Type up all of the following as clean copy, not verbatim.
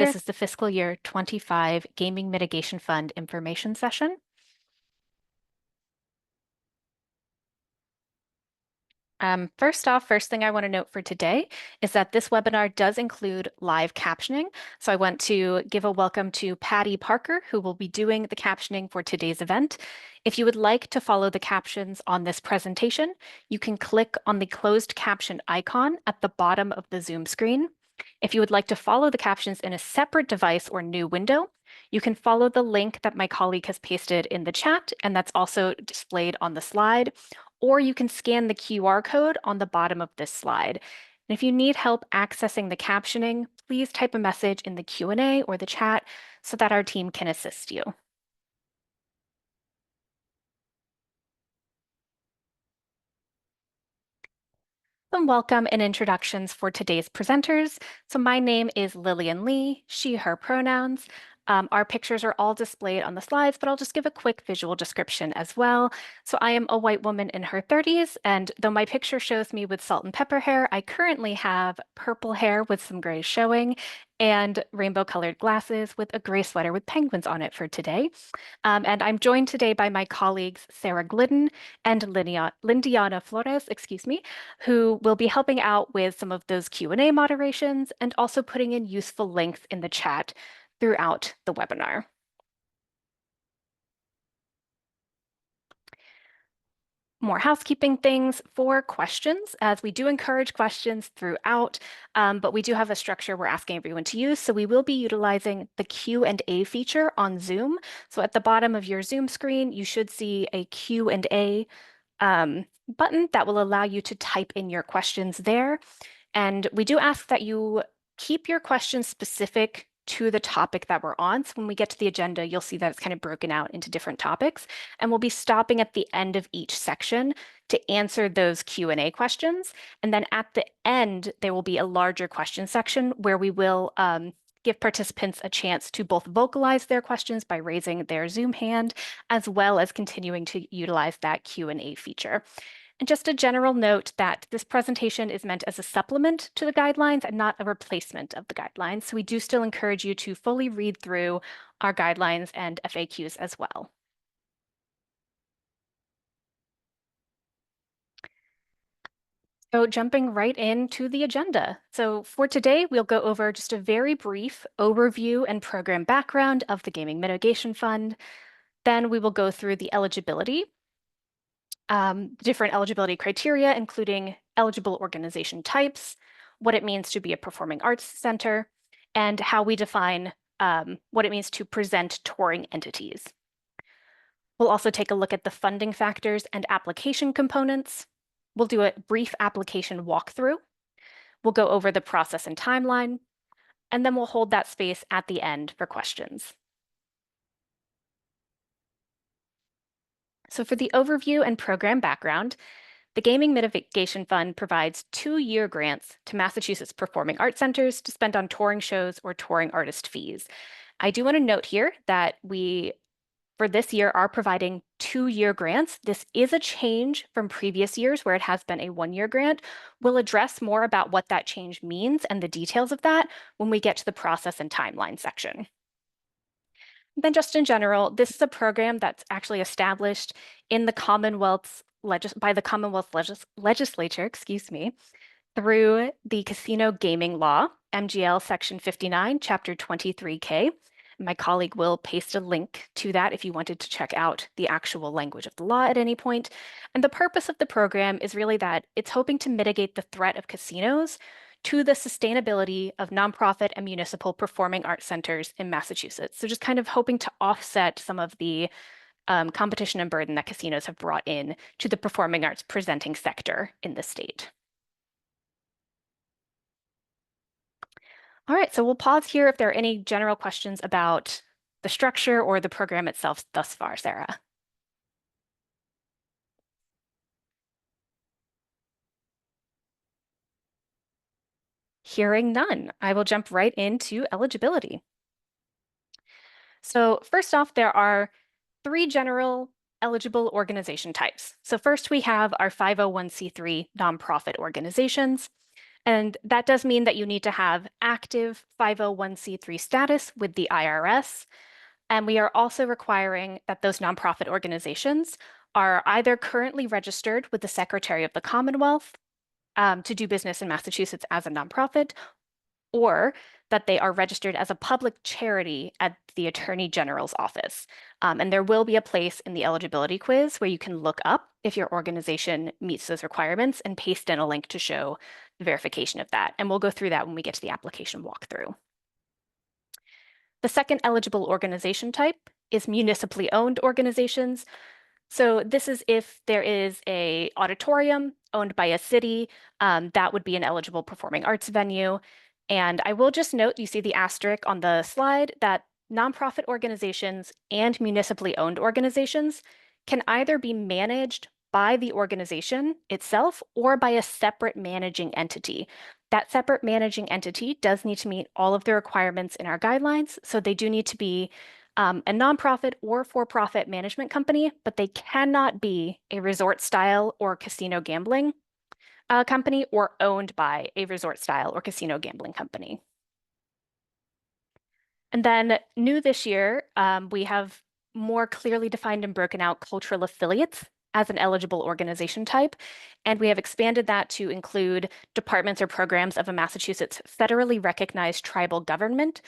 This is the fiscal year 25 Gaming Mitigation Fund information session. First thing I want to note for today is that this webinar does include live captioning. So I want to give a welcome to Patty Parker, who will be doing the captioning for today's event. If you would like to follow the captions on this presentation, you can click on the closed caption icon at the bottom of the Zoom screen. If you would like to follow the captions in a separate device or new window, you can follow the link that my colleague has pasted in the chat, and that's also displayed on the slide, or you can scan the QR code on the bottom of this slide. And if you need help accessing the captioning, please type a message in the Q&A or the chat so that our team can assist you. Some welcome and introductions for today's presenters. So my name is Lillian Lee, she, her pronouns. Our pictures are all displayed on the slides, but I'll just give a quick visual description as well. So I am a white woman in her 30s, and though my picture shows me with salt and pepper hair, I currently have purple hair with some gray showing and rainbow colored glasses with a gray sweater with penguins on it for today. And I'm joined today by my colleagues, Sarah Glidden and Lindiana Flores, who will be helping out with some of those Q&A moderations and also putting in useful links in the chat throughout the webinar. More housekeeping things for questions, as we do encourage questions throughout, but we do have a structure we're asking everyone to use. So we will be utilizing the Q&A feature on Zoom. So at the bottom of your Zoom screen, you should see a Q&A button that will allow you to type in your questions there. And we do ask that you keep your questions specific to the topic that we're on. So when we get to the agenda, you'll see that it's kind of broken out into different topics. And we'll be stopping at the end of each section to answer those Q&A questions. And then at the end, there will be a larger question section where we will give participants a chance to both vocalize their questions by raising their Zoom hand, as well as continuing to utilize that Q&A feature. And just a general note that this presentation is meant as a supplement to the guidelines and not a replacement of the guidelines. So we do still encourage you to fully read through our guidelines and FAQs as well. So jumping right into the agenda. So for today, we'll go over just a very brief overview and program background of the Gaming Mitigation Fund. Then we will go through the eligibility, different eligibility criteria, including eligible organization types, what it means to be a performing arts center, and how we define what it means to present touring entities. We'll also take a look at the funding factors and application components. We'll do a brief application walkthrough. We'll go over the process and timeline, and then we'll hold that space at the end for questions. So for the overview and program background, the Gaming Mitigation Fund provides 2-year grants to Massachusetts performing arts centers to spend on touring shows or touring artist fees. I do want to note here that we, for this year, are providing 2-year grants. This is a change from previous years where it has been a 1-year grant. We'll address more about what that change means and the details of that when we get to the process and timeline section. Then just in general, this is a program that's actually established in the Commonwealth's by the Commonwealth legislature, through the Casino Gaming Law, MGL Section 59, Chapter 23K. My colleague will paste a link to that if you wanted to check out the actual language of the law at any point. And the purpose of the program is really that it's hoping to mitigate the threat of casinos to the sustainability of nonprofit and municipal performing arts centers in Massachusetts. So just kind of hoping to offset some of the competition and burden that casinos have brought in to the performing arts presenting sector in the state. All right, so we'll pause here if there are any general questions about the structure or the program itself thus far, Sarah. Hearing none, I will jump right into eligibility. So first off, there are 3 general eligible organization types. So first we have our 501c3 nonprofit organizations. And that does mean that you need to have active 501c3 status with the IRS. And we are also requiring that those nonprofit organizations are either currently registered with the Secretary of the Commonwealth to do business in Massachusetts as a nonprofit, or that they are registered as a public charity at the Attorney General's office. And there will be a place in the eligibility quiz where you can look up if your organization meets those requirements and paste in a link to show the verification of that. And we'll go through that when we get to the application walkthrough. The second eligible organization type is municipally owned organizations. So this is if there is a auditorium owned by a city, that would be an eligible performing arts venue. And I will just note, you see the asterisk on the slide, that nonprofit organizations and municipally owned organizations can either be managed by the organization itself or by a separate managing entity. That separate managing entity does need to meet all of the requirements in our guidelines, so they do need to be a nonprofit or for-profit management company, but they cannot be a resort style or casino gambling company or owned by a resort style or casino gambling company. And then new this year, we have more clearly defined and broken out cultural affiliates as an eligible organization type. And we have expanded that to include departments or programs of a Massachusetts federally recognized tribal government,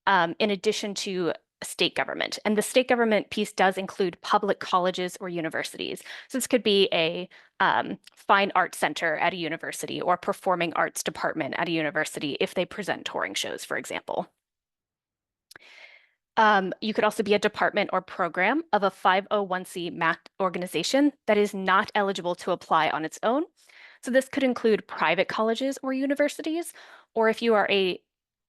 in addition to state government. And the state government piece does include public colleges or universities. So this could be a fine arts center at a university or performing arts department at a university if they present touring shows, for example. You could also be a department or program of a 501c MAC organization that is not eligible to apply on its own. So this could include private colleges or universities, or if you are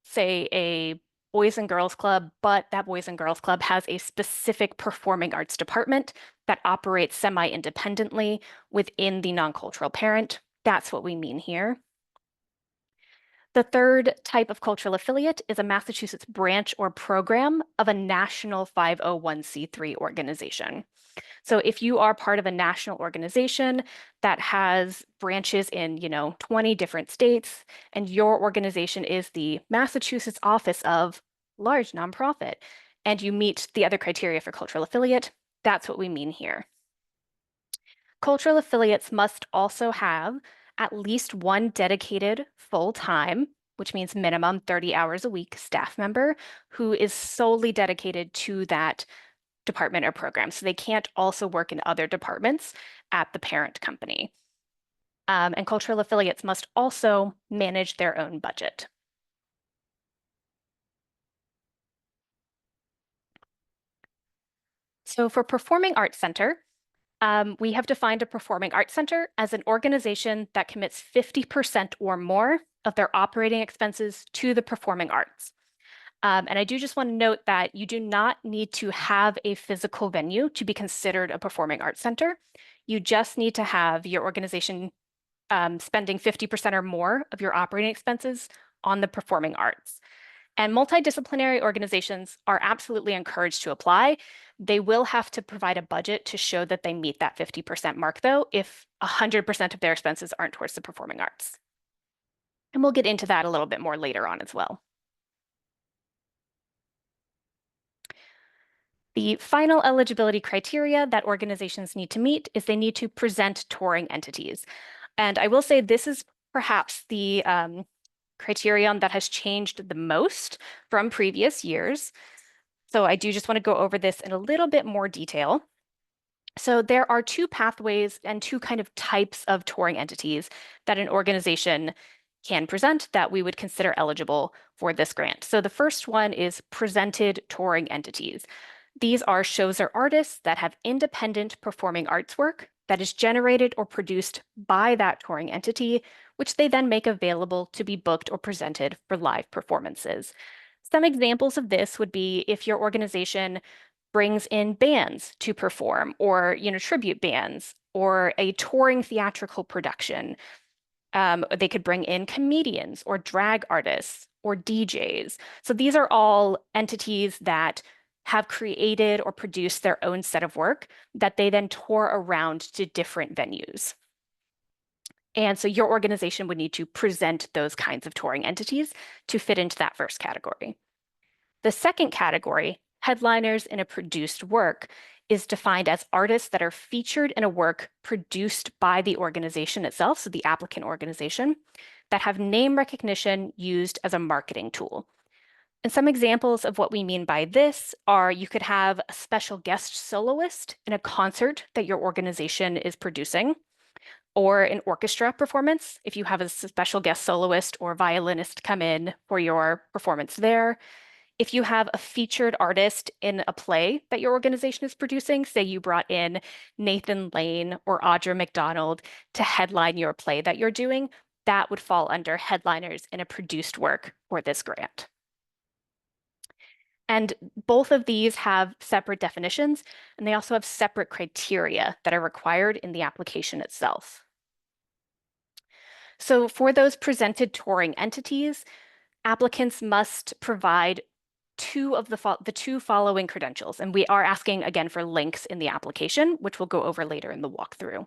say, a Boys and Girls Club, but that Boys and Girls Club has a specific performing arts department that operates semi-independently within the non-cultural parent. That's what we mean here. The third type of cultural affiliate is a Massachusetts branch or program of a national 501c3 organization. So if you are part of a national organization that has branches in, 20 different states, and your organization is the Massachusetts office of large nonprofit, and you meet the other criteria for cultural affiliate, that's what we mean here. Cultural affiliates must also have at least one dedicated full-time, which means minimum 30 hours a week, staff member who is solely dedicated to that department or program. So they can't also work in other departments at the parent company. And cultural affiliates must also manage their own budget. So for Performing Arts Center, we have defined a performing arts center as an organization that commits 50% or more of their operating expenses to the performing arts. And I do just want to note that you do not need to have a physical venue to be considered a performing arts center. You just need to have your organization spending 50% or more of your operating expenses on the performing arts. And multidisciplinary organizations are absolutely encouraged to apply. They will have to provide a budget to show that they meet that 50% mark, though, if 100% of their expenses aren't towards the performing arts. And we'll get into that a little bit more later on as well. The final eligibility criteria that organizations need to meet is they need to present touring entities. And I will say this is perhaps the criterion that has changed the most from previous years. So I do just want to go over this in a little bit more detail. So there are two pathways and two kind of types of touring entities that an organization can present that we would consider eligible for this grant. So the first one is presented touring entities. These are shows or artists that have independent performing arts work that is generated or produced by that touring entity, which they then make available to be booked or presented for live performances. Some examples of this would be if your organization brings in bands to perform, or tribute bands, or a touring theatrical production. They could bring in comedians or drag artists or DJs. So these are all entities that have created or produced their own set of work that they then tour around to different venues. And so your organization would need to present those kinds of touring entities to fit into that first category. The second category, headliners in a produced work, is defined as artists that are featured in a work produced by the organization itself, so the applicant organization, that have name recognition used as a marketing tool. And some examples of what we mean by this are you could have a special guest soloist in a concert that your organization is producing, or an orchestra performance if you have a special guest soloist or violinist come in for your performance there. If you have a featured artist in a play that your organization is producing, say you brought in Nathan Lane or Audra McDonald to headline your play that you're doing, that would fall under headliners in a produced work for this grant. And both of these have separate definitions, and they also have separate criteria that are required in the application itself. So for those presented touring entities, applicants must provide the two following credentials, and we are asking again for links in the application, which we'll go over later in the walkthrough.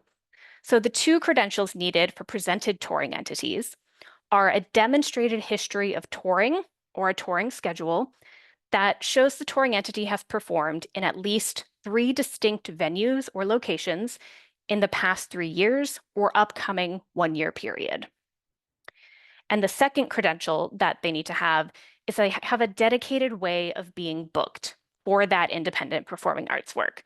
So the two credentials needed for presented touring entities are a demonstrated history of touring or a touring schedule that shows the touring entity has performed in at least 3 distinct venues or locations in the past 3 years or upcoming 1-year period. And the second credential that they need to have is they have a dedicated way of being booked for that independent performing arts work.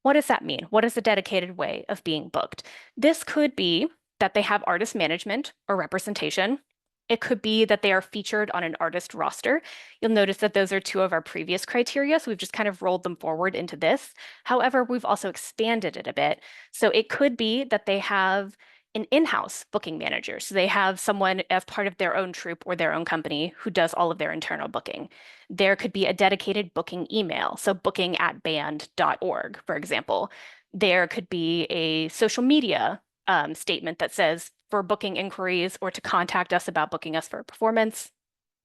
What does that mean? What is a dedicated way of being booked? This could be that they have artist management or representation. It could be that they are featured on an artist roster. You'll notice that those are two of our previous criteria, so we've just kind of rolled them forward into this. However, we've also expanded it a bit. So it could be that they have an in-house booking manager. So they have someone as part of their own troupe or their own company who does all of their internal booking. There could be a dedicated booking email, so booking@band.org, for example. There could be a social media statement that says, for booking inquiries or to contact us about booking us for a performance,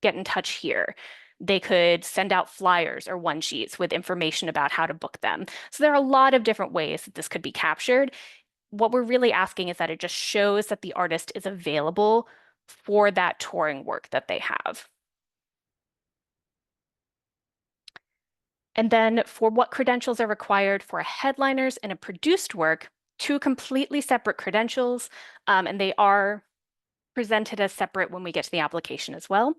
get in touch here. They could send out flyers or one-sheets with information about how to book them. So there are a lot of different ways that this could be captured. What we're really asking is that it just shows that the artist is available for that touring work that they have. And then for what credentials are required for headliners in a produced work, 2 completely separate credentials, and they are presented as separate when we get to the application as well.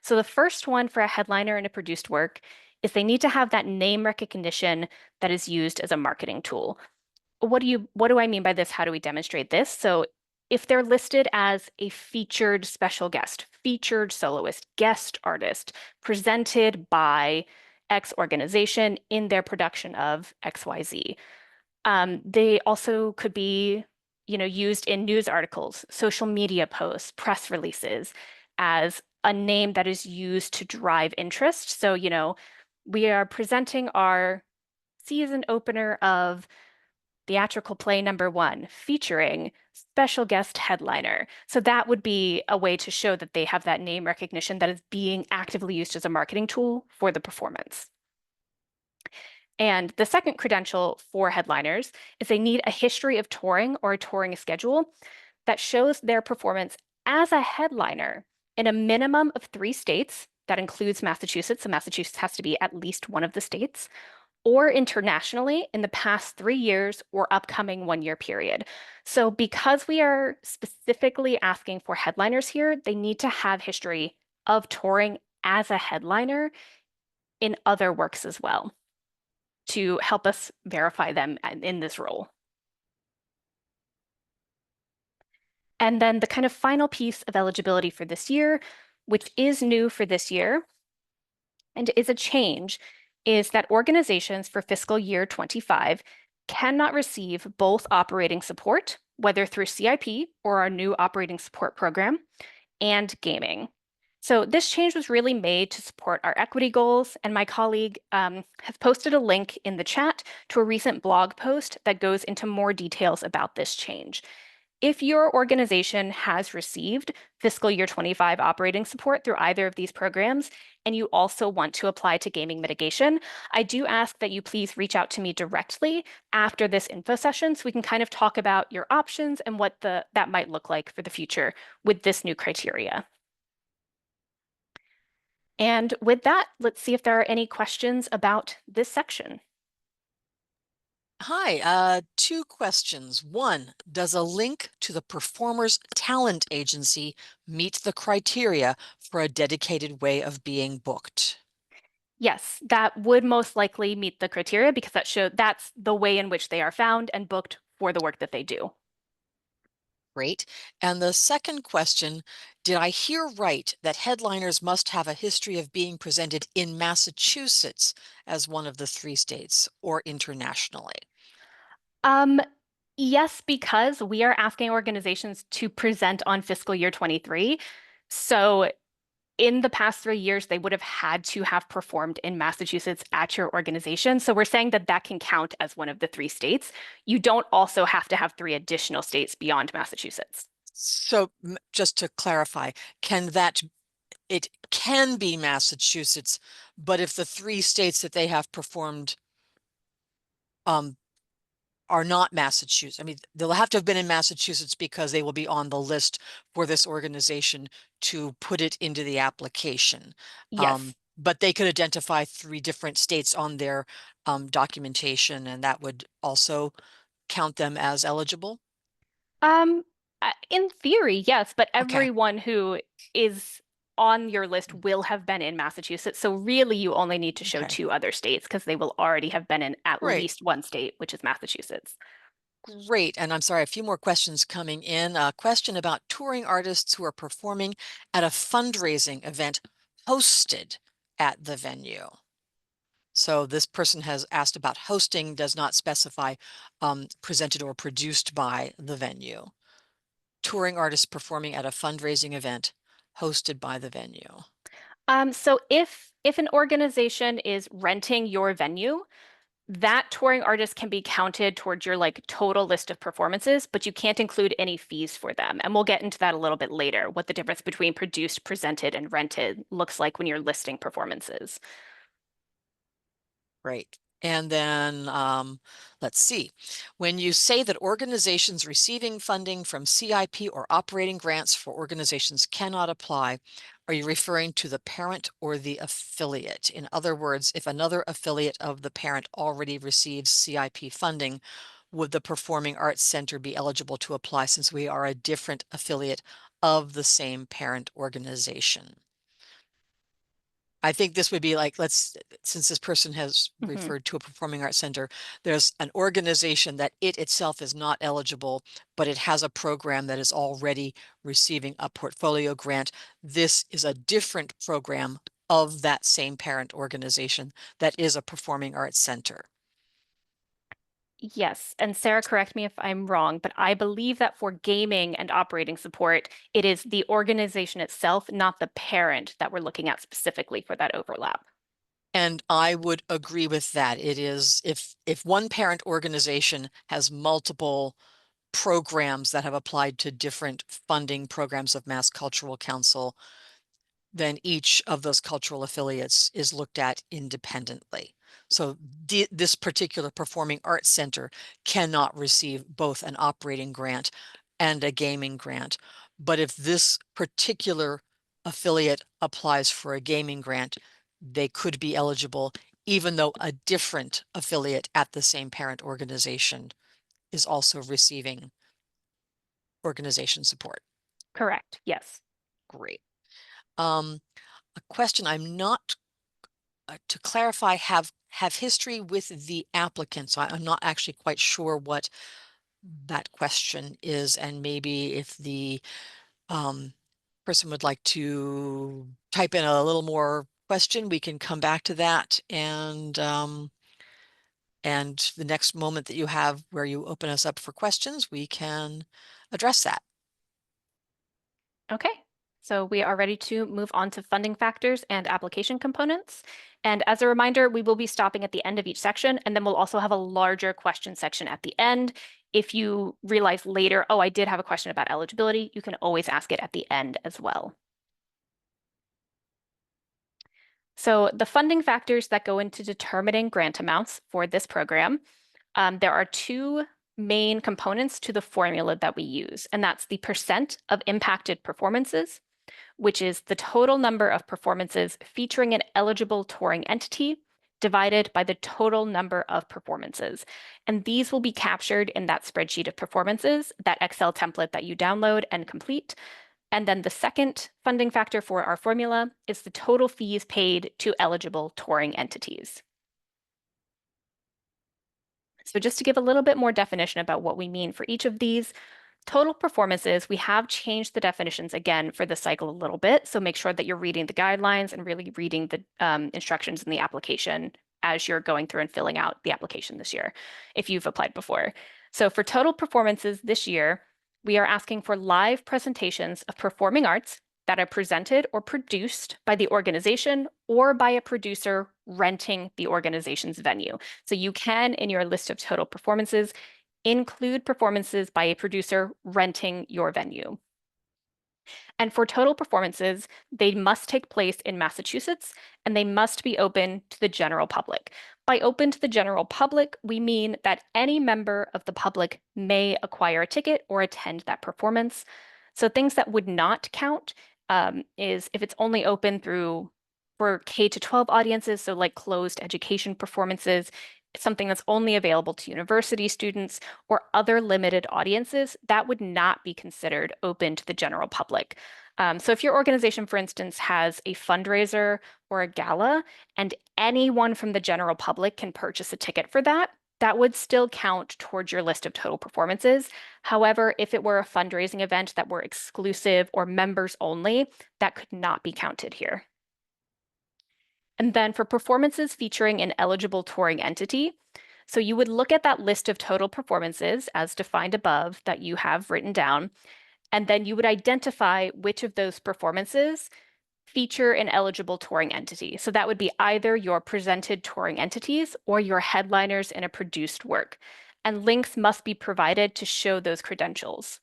So the first one for a headliner in a produced work is they need to have that name recognition that is used as a marketing tool. What do I mean by this? How do we demonstrate this? So if they're listed as a featured special guest, featured soloist, guest artist, presented by X organization in their production of XYZ. They also could be, used in news articles, social media posts, press releases as a name that is used to drive interest. So, we are presenting our season opener of theatrical play #1 featuring special guest headliner. So that would be a way to show that they have that name recognition that is being actively used as a marketing tool for the performance. And the second credential for headliners is they need a history of touring or a touring schedule that shows their performance as a headliner in a minimum of 3 states. That includes Massachusetts, so Massachusetts has to be at least one of the states, or internationally in the past 3 years or upcoming 1-year period. So because we are specifically asking for headliners here, they need to have history of touring as a headliner in other works as well to help us verify them in this role. And then the kind of final piece of eligibility for this year, which is new for this year and is a change, is that organizations for fiscal year 25 cannot receive both operating support, whether through CIP or our new operating support program, and gaming. So this change was really made to support our equity goals, and my colleague has posted a link in the chat to a recent blog post that goes into more details about this change. If your organization has received fiscal year 25 operating support through either of these programs, and you also want to apply to gaming mitigation, I do ask that you please reach out to me directly after this info session so we can kind of talk about your options and what that might look like for the future with this new criteria. And with that, let's see if there are any questions about this section. Hi, two questions. One, does a link to the performer's talent agency meet the criteria for a dedicated way of being booked? Yes, that would most likely meet the criteria because that's the way in which they are found and booked for the work that they do. Great. And the second question, did I hear right that headliners must have a history of being presented in Massachusetts as one of the three states or internationally? Um, yes, because we are asking organizations to present on fiscal year 23. So in the past 3 years, they would have had to have performed in Massachusetts at your organization. So we're saying that that can count as one of the three states. You don't also have to have three additional states beyond Massachusetts. So just to clarify, it can be Massachusetts, but if the three states that they have performed um, are not Massachusetts. I mean, they'll have to have been in Massachusetts because they will be on the list for this organization to put it into the application. Yes. But they could identify three different states on their documentation, and that would also count them as eligible. Um, in theory, yes, but Okay, everyone who is on your list will have been in Massachusetts. So really, you only need to show okay, two other states because they will already have been in at great. least one state, which is Massachusetts. Great. And I'm sorry, a few more questions coming in. A question about touring artists who are performing at a fundraising event hosted at the venue. So this person has asked about hosting, does not specify presented or produced by the venue. Touring artists performing at a fundraising event hosted by the venue. So if an organization is renting your venue, that touring artist can be counted towards your like total list of performances, but you can't include any fees for them. And we'll get into that a little bit later, what the difference between produced, presented, and rented looks like when you're listing performances. Great. And then let's see. When you say that organizations receiving funding from CIP or operating grants for organizations cannot apply, are you referring to the parent or the affiliate? In other words, if another affiliate of the parent already receives CIP funding, would the Performing Arts Center be eligible to apply since we are a different affiliate of the same parent organization? I think this would be like, since this person has Mhm. referred to a performing arts center, there's an organization that it itself is not eligible, but it has a program that is already receiving a portfolio grant. This is a different program of that same parent organization that is a performing arts center. Yes, and Sarah, correct me if I'm wrong, but I believe that for gaming and operating support, it is the organization itself, not the parent, that we're looking at specifically for that overlap. And I would agree with that. It is if one parent organization has multiple programs that have applied to different funding programs of Mass Cultural Council, then each of those cultural affiliates is looked at independently. So this particular performing arts center cannot receive both an operating grant and a gaming grant. But if this particular affiliate applies for a gaming grant, they could be eligible, even though a different affiliate at the same parent organization is also receiving organization support. Correct. Yes. Great. Um, a question I'm not to clarify, have history with the applicant. So I'm not actually quite sure what that question is, and maybe if the um, person would like to type in a little more question, we can come back to that. And the next moment that you have where you open us up for questions, we can address that. Okay. So we are ready to move on to funding factors and application components. And as a reminder, we will be stopping at the end of each section, and then we'll also have a larger question section at the end. If you realize later, oh, I did have a question about eligibility, you can always ask it at the end as well. So the funding factors that go into determining grant amounts for this program, there are two main components to the formula that we use, and that's the percent of impacted performances, which is the total number of performances featuring an eligible touring entity divided by the total number of performances. And these will be captured in that spreadsheet of performances, that Excel template that you download and complete. And then the second funding factor for our formula is the total fees paid to eligible touring entities. So just to give a little bit more definition about what we mean for each of these, total performances, we have changed the definitions again for the cycle a little bit. So make sure that you're reading the guidelines and really reading the instructions in the application as you're going through and filling out the application this year, if you've applied before. So for total performances this year, we are asking for live presentations of performing arts that are presented or produced by the organization or by a producer renting the organization's venue. So you can, in your list of total performances, include performances by a producer renting your venue. And for total performances, they must take place in Massachusetts and they must be open to the general public. By open to the general public, we mean that any member of the public may acquire a ticket or attend that performance. So things that would not count is if it's only open for K to 12 audiences, so like closed education performances, something that's only available to university students or other limited audiences, that would not be considered open to the general public. So if your organization, for instance, has a fundraiser or a gala, and anyone from the general public can purchase a ticket for that, that would still count towards your list of total performances. However, if it were a fundraising event that were exclusive or members only, that could not be counted here. And then for performances featuring an eligible touring entity, so you would look at that list of total performances as defined above that you have written down, and then you would identify which of those performances feature an eligible touring entity. So that would be either your presented touring entities or your headliners in a produced work. And links must be provided to show those credentials.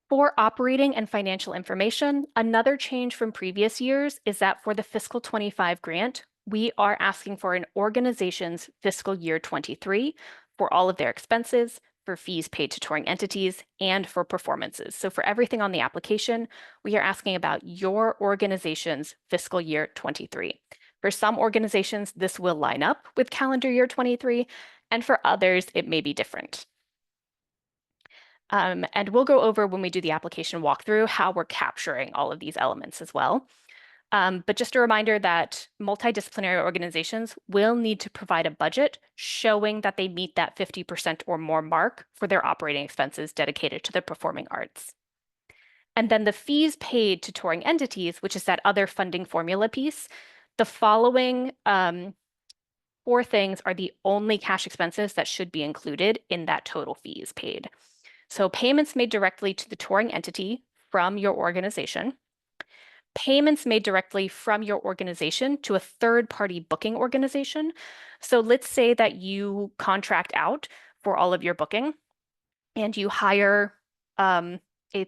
For operating and financial information, another change from previous years is that for the fiscal 25 grant, we are asking for an organization's fiscal year 23 for all of their expenses, for fees paid to touring entities, and for performances. So for everything on the application, we are asking about your organization's fiscal year 23. For some organizations, this will line up with calendar year 23, and for others, it may be different. And we'll go over when we do the application walkthrough how we're capturing all of these elements as well. But just a reminder that multidisciplinary organizations will need to provide a budget showing that they meet that 50% or more mark for their operating expenses dedicated to the performing arts. And then the fees paid to touring entities, which is that other funding formula piece, the following four things are the only cash expenses that should be included in that total fees paid. So payments made directly to the touring entity from your organization, payments made directly from your organization to a third-party booking organization. So let's say that you contract out for all of your booking and you hire a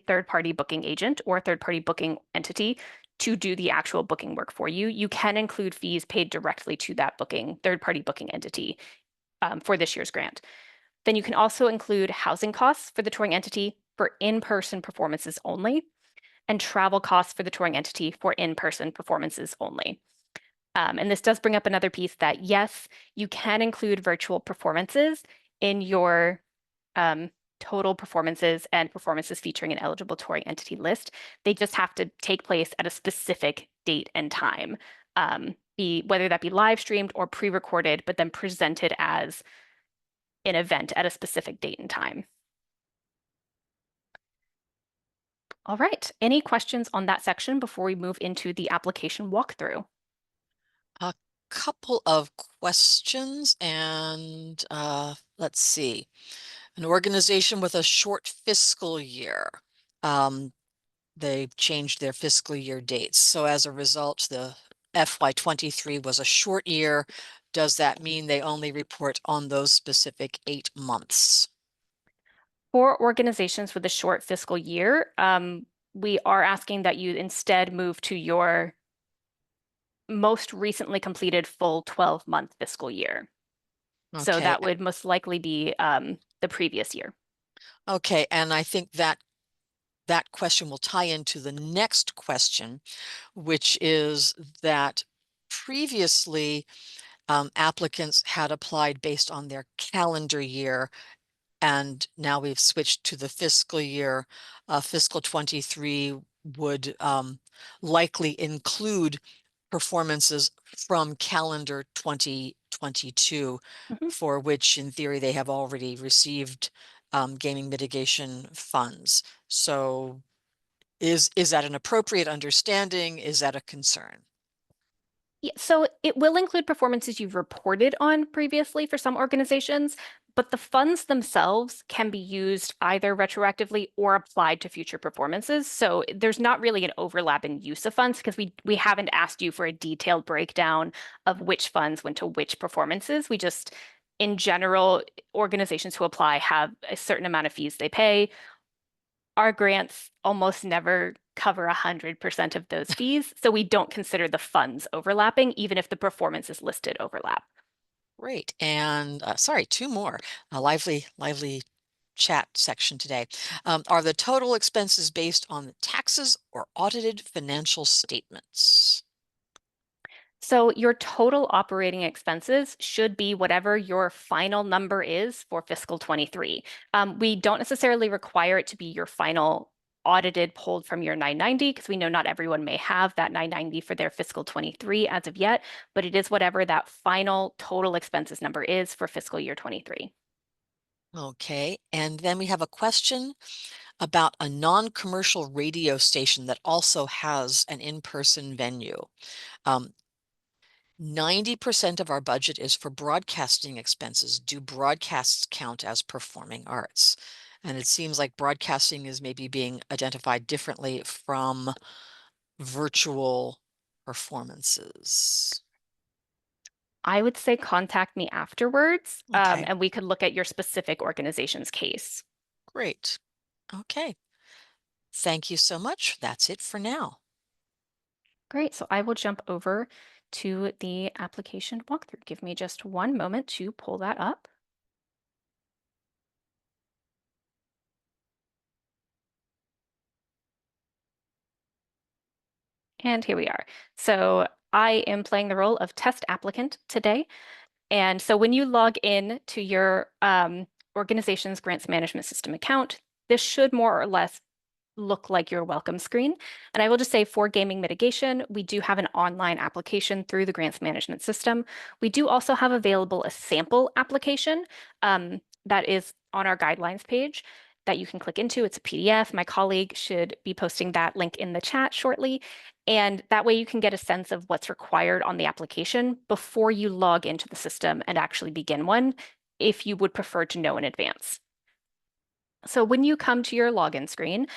third-party booking agent or a third-party booking entity to do the actual booking work for you. You can include fees paid directly to that third-party booking entity for this year's grant. Then you can also include housing costs for the touring entity for in-person performances only, and travel costs for the touring entity for in-person performances only. And this does bring up another piece that, yes, you can include virtual performances in your total performances and performances featuring an eligible touring entity list. They just have to take place at a specific date and time, whether that be live streamed or pre-recorded, but then presented as an event at a specific date and time. All right, any questions on that section before we move into the application walkthrough? A couple of questions and let's see. An organization with a short fiscal year. They changed their fiscal year dates. So as a result, the FY23 was a short year. Does that mean they only report on those specific 8 months? For organizations with a short fiscal year, we are asking that you instead move to your most recently completed full 12-month fiscal year. So Okay. that would most likely be the previous year. Okay. And I think that that question will tie into the next question, which is that previously applicants had applied based on their calendar year, and now we've switched to the fiscal year. Fiscal 23 would likely include performances from calendar 2022, Mhm. for which in theory they have already received gaming mitigation funds. So is that an appropriate understanding? Is that a concern? Yeah, so it will include performances you've reported on previously for some organizations, but the funds themselves can be used either retroactively or applied to future performances. So there's not really an overlap in use of funds because we haven't asked you for a detailed breakdown of which funds went to which performances. We just, in general, organizations who apply have a certain amount of fees they pay. Our grants almost never cover 100% of those fees, so we don't consider the funds overlapping, even if the performance is listed overlap. Great. And sorry, two more. A lively chat section today. Are the total expenses based on the taxes or audited financial statements? So your total operating expenses should be whatever your final number is for fiscal 23. We don't necessarily require it to be your final audited pulled from your 990 because we know not everyone may have that 990 for their fiscal 23 as of yet, but it is whatever that final total expenses number is for fiscal year 23. Okay. And then we have a question about a non-commercial radio station that also has an in-person venue. Um, 90% of our budget is for broadcasting expenses. Do broadcasts count as performing arts? And it seems like broadcasting is maybe being identified differently from virtual performances. I would say contact me afterwards, Okay, and we could look at your specific organization's case. great. Okay, thank you so much. That's it for now. Great, so I will jump over to the application walkthrough. Give me just one moment to pull that up. And here we are. So I am playing the role of test applicant today. And so when you log in to your organization's grants management system account, this should more or less look like your welcome screen. And I will just say for gaming mitigation, we do have an online application through the grants management system. We do also have available a sample application that is on our guidelines page that you can click into. It's a PDF. My colleague should be posting that link in the chat shortly. And that way you can get a sense of what's required on the application before you log into the system and actually begin one, if you would prefer to know in advance. So when you come to your login screen,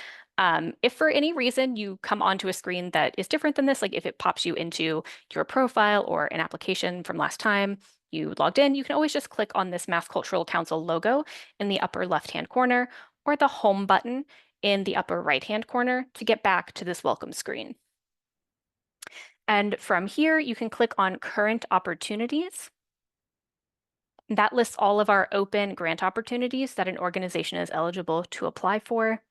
if for any reason you come onto a screen that is different than this, like if it pops you into your profile or an application from last time you logged in, you can always just click on this Mass Cultural Council logo in the upper left-hand corner or the home button in the upper right-hand corner to get back to this welcome screen. And from here, you can click on Current Opportunities. That lists all of our open grant opportunities that an organization is eligible to apply for.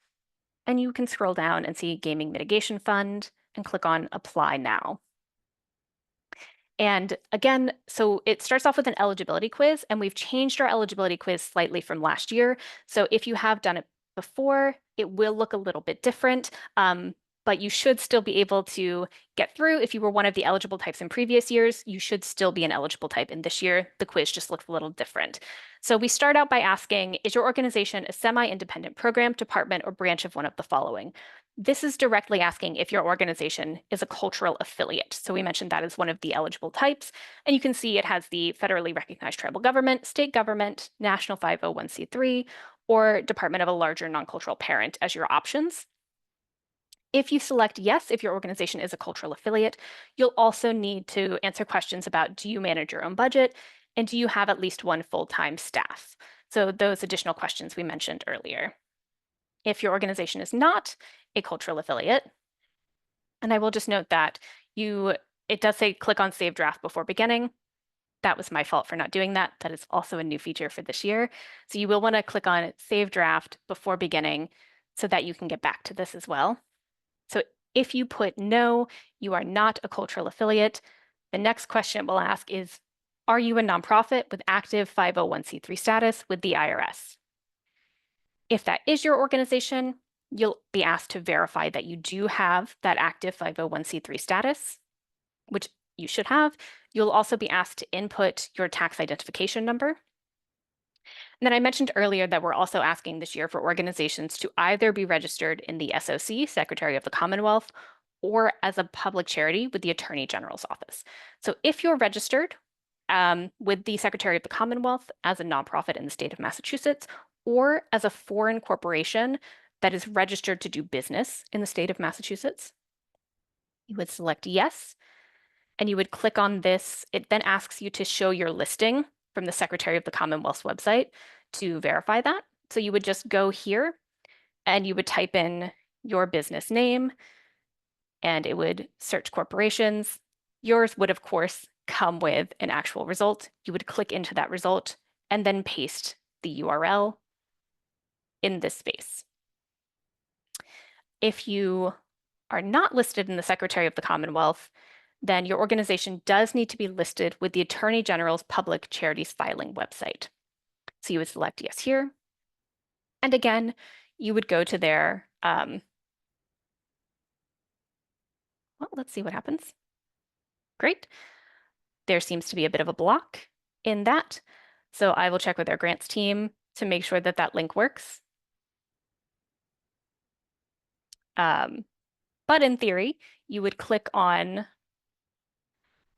And you can scroll down and see Gaming Mitigation Fund and click on Apply Now. And again, so it starts off with an eligibility quiz, and we've changed our eligibility quiz slightly from last year. So if you have done it before, it will look a little bit different, but you should still be able to get through. If you were one of the eligible types in previous years, you should still be an eligible type in this year. The quiz just looks a little different. So we start out by asking, is your organization a semi-independent program, department, or branch of one of the following? This is directly asking if your organization is a cultural affiliate. So we mentioned that as one of the eligible types. And you can see it has the federally recognized tribal government, state government, national 501c3, or department of a larger non-cultural parent as your options. If you select yes, if your organization is a cultural affiliate, you'll also need to answer questions about, do you manage your own budget? And do you have at least one full-time staff? So those additional questions we mentioned earlier. If your organization is not a cultural affiliate. And I will just note that it does say click on Save Draft before beginning. That was my fault for not doing that. That is also a new feature for this year. So you will want to click on Save Draft before beginning so that you can get back to this as well. So if you put no, you are not a cultural affiliate, the next question it will ask is, are you a nonprofit with active 501c3 status with the IRS? If that is your organization, you'll be asked to verify that you do have that active 501c3 status, which you should have. You'll also be asked to input your tax identification number. And then I mentioned earlier that we're also asking this year for organizations to either be registered in the SOC, Secretary of the Commonwealth, or as a public charity with the Attorney General's office. So if you're registered with the Secretary of the Commonwealth as a nonprofit in the state of Massachusetts, or as a foreign corporation that is registered to do business in the state of Massachusetts, you would select yes, and you would click on this. It then asks you to show your listing from the Secretary of the Commonwealth's website to verify that. So you would just go here and you would type in your business name and it would search corporations. Yours would, of course, come with an actual result. You would click into that result and then paste the URL in this space. If you are not listed in the Secretary of the Commonwealth, then your organization does need to be listed with the Attorney General's Public Charities Filing website. So you would select yes here. And again, you would go to their, well, let's see what happens. Great. There seems to be a bit of a block in that. So I will check with our grants team to make sure that that link works. But in theory, you would click on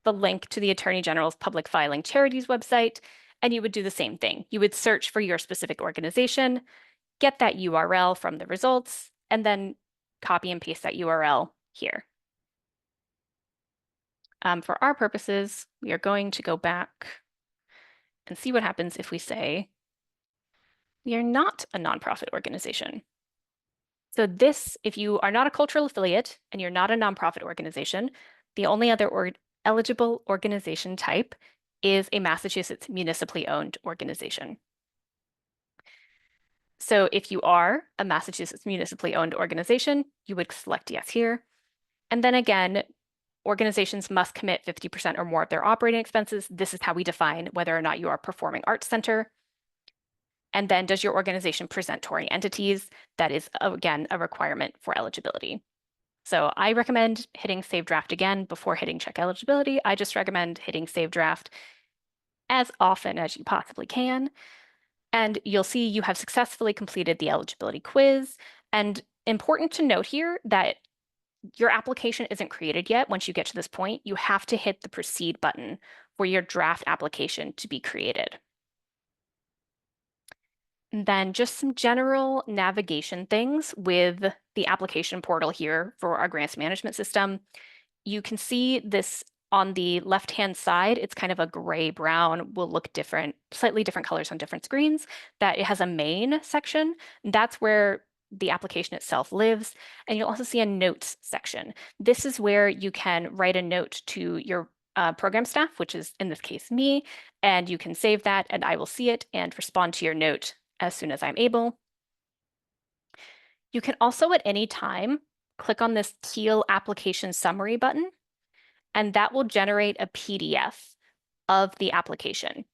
the link to the Attorney General's Public Filing Charities website, and you would do the same thing. You would search for your specific organization, get that URL from the results, and then copy and paste that URL here. For our purposes, we are going to go back and see what happens if we say we are not a nonprofit organization. So this, if you are not a cultural affiliate and you're not a nonprofit organization, the only other eligible organization type is a Massachusetts municipally owned organization. So if you are a Massachusetts municipally owned organization, you would select yes here. And then again, organizations must commit 50% or more of their operating expenses. This is how we define whether or not you are a performing arts center. And then does your organization present touring entities? That is, again, a requirement for eligibility. So I recommend hitting Save Draft again before hitting Check Eligibility. I just recommend hitting Save Draft as often as you possibly can. And you'll see you have successfully completed the eligibility quiz. And important to note here that your application isn't created yet. Once you get to this point, you have to hit the Proceed button for your draft application to be created. And then just some general navigation things with the application portal here for our grants management system. You can see this on the left-hand side. It's kind of a gray-brown, will look different, slightly different colors on different screens, that it has a main section. That's where the application itself lives. And you'll also see a notes section. This is where you can write a note to your program staff, which is in this case me, and you can save that and I will see it and respond to your note as soon as I'm able. You can also at any time click on this teal application summary button, and that will generate a PDF of the application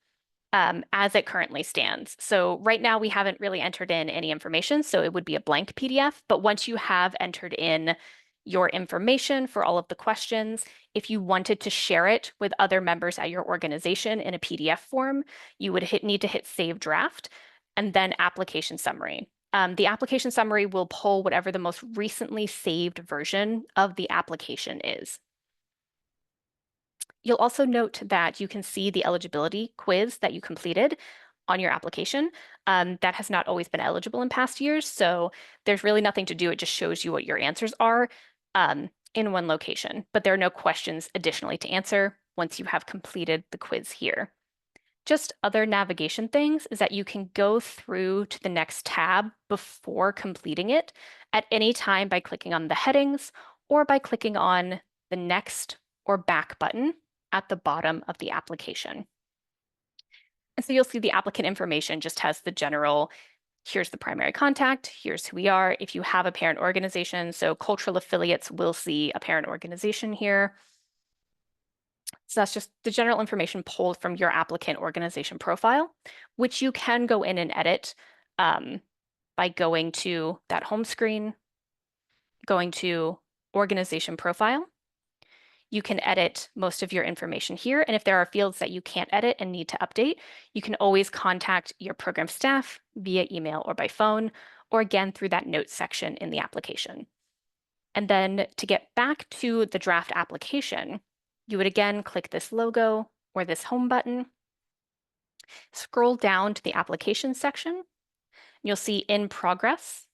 as it currently stands. So right now we haven't really entered in any information, so it would be a blank PDF. But once you have entered in your information for all of the questions, if you wanted to share it with other members at your organization in a PDF form, you would need to hit Save Draft and then Application Summary. The application summary will pull whatever the most recently saved version of the application is. You'll also note that you can see the eligibility quiz that you completed on your application. That has not always been eligible in past years, so there's really nothing to do. It just shows you what your answers are in one location, but there are no questions additionally to answer once you have completed the quiz here. Just other navigation things is that you can go through to the next tab before completing it at any time by clicking on the headings or by clicking on the next or back button at the bottom of the application. And so you'll see the applicant information just has the general, here's the primary contact, here's who we are. If you have a parent organization, so cultural affiliates will see a parent organization here. So that's just the general information pulled from your applicant organization profile, which you can go in and edit by going to that home screen, going to organization profile. You can edit most of your information here. And if there are fields that you can't edit and need to update, you can always contact your program staff via email or by phone, or again through that notes section in the application. And then to get back to the draft application, you would again click this logo or this home button, scroll down to the application section, you'll see in progress,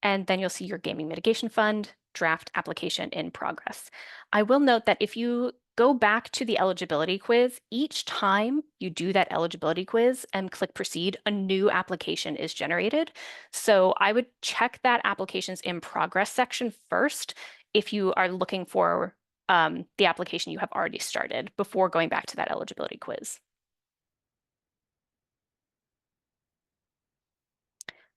and then you'll see your gaming mitigation fund draft application in progress. I will note that if you go back to the eligibility quiz, each time you do that eligibility quiz and click proceed, a new application is generated. So I would check that applications in progress section first if you are looking for the application you have already started before going back to that eligibility quiz.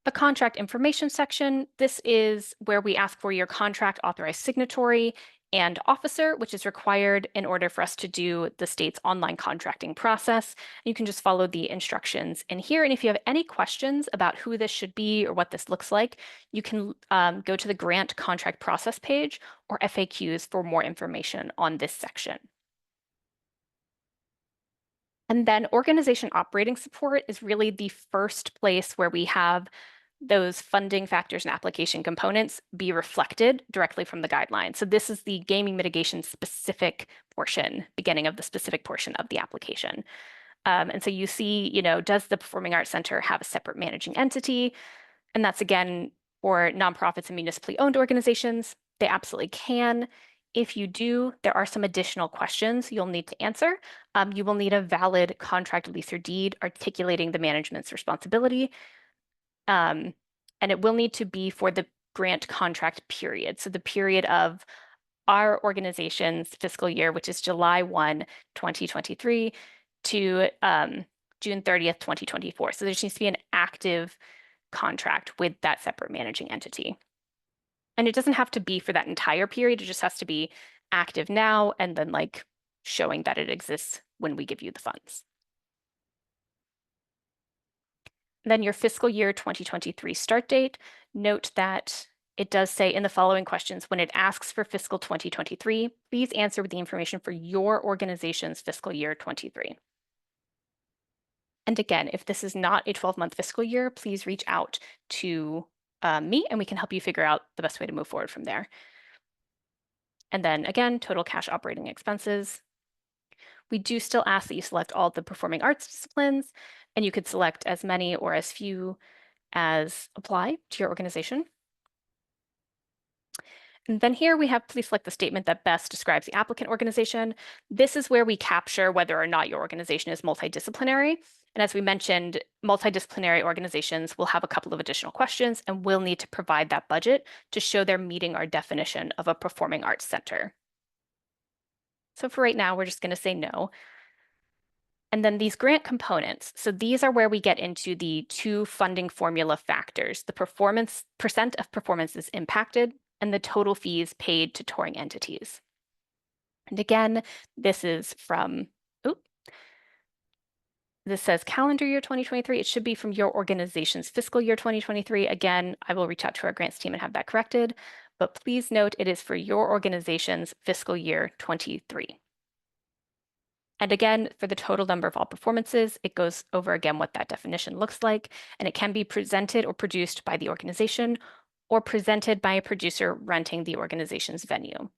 The contract information section, this is where we ask for your contract authorized signatory and officer, which is required in order for us to do the state's online contracting process. You can just follow the instructions in here. And if you have any questions about who this should be or what this looks like, you can go to the grant contract process page or FAQs for more information on this section. And then organization operating support is really the first place where we have those funding factors and application components be reflected directly from the guidelines. So this is the gaming mitigation specific portion, beginning of the specific portion of the application. And so you see, does the Performing Arts Center have a separate managing entity? And that's again for nonprofits and municipally owned organizations. They absolutely can. If you do, there are some additional questions you'll need to answer. You will need a valid contract, lease, or deed articulating the management's responsibility. And it will need to be for the grant contract period. So the period of our organization's fiscal year, which is July 1, 2023 to June 30th, 2024. So there just needs to be an active contract with that separate managing entity. And it doesn't have to be for that entire period. It just has to be active now and then like showing that it exists when we give you the funds. Then your fiscal year 2023 start date, note that it does say in the following questions, when it asks for fiscal 2023, please answer with the information for your organization's fiscal year 23. And again, if this is not a 12-month fiscal year, please reach out to me and we can help you figure out the best way to move forward from there. And then again, total cash operating expenses. We do still ask that you select all the performing arts disciplines, and you could select as many or as few as apply to your organization. And then here we have, please select the statement that best describes the applicant organization. This is where we capture whether or not your organization is multidisciplinary. And as we mentioned, multidisciplinary organizations will have a couple of additional questions and will need to provide that budget to show they're meeting our definition of a performing arts center. So for right now, we're just going to say no. And then these grant components. So these are where we get into the two funding formula factors, the percent of performances impacted and the total fees paid to touring entities. And again, this is from, this says calendar year 2023. It should be from your organization's fiscal year 2023. Again, I will reach out to our grants team and have that corrected, but please note it is for your organization's fiscal year 23. And again, for the total number of all performances, it goes over again what that definition looks like, and it can be presented or produced by the organization or presented by a producer renting the organization's venue.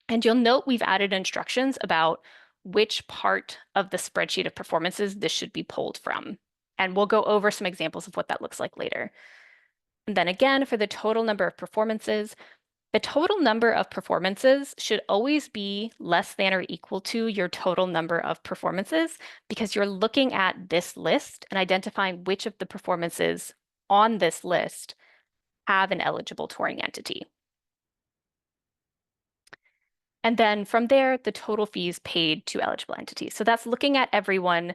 And you'll note we've added instructions about which part of the spreadsheet of performances this should be pulled from. And we'll go over some examples of what that looks like later. And then again, for the total number of performances, The total number of performances should always be less than or equal to your total number of performances because you're looking at this list and identifying which of the performances on this list have an eligible touring entity. And then from there, the total fees paid to eligible entities. So that's looking at everyone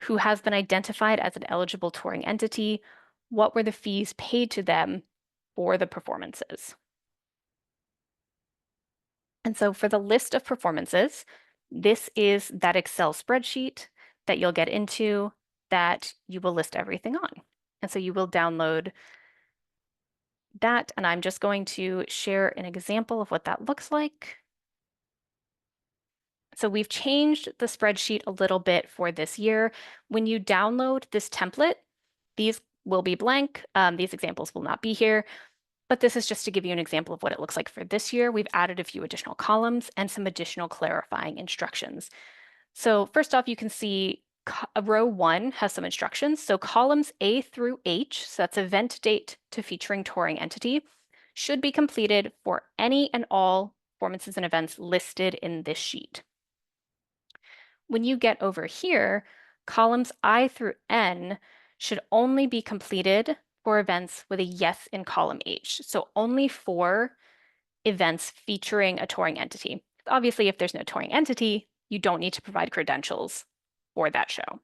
who has been identified as an eligible touring entity. What were the fees paid to them for the performances? And so for the list of performances, this is that Excel spreadsheet that you'll get into that you will list everything on. And so you will download that, and I'm just going to share an example of what that looks like. So we've changed the spreadsheet a little bit for this year. When you download this template, these will be blank. These examples will not be here, but this is just to give you an example of what it looks like for this year. We've added a few additional columns and some additional clarifying instructions. So first off, you can see row 1 has some instructions. So columns A through H, so that's event date to featuring touring entity, should be completed for any and all performances and events listed in this sheet. When you get over here, columns I through N should only be completed for events with a yes in column H. So only for events featuring a touring entity. Obviously, if there's no touring entity, you don't need to provide credentials for that show.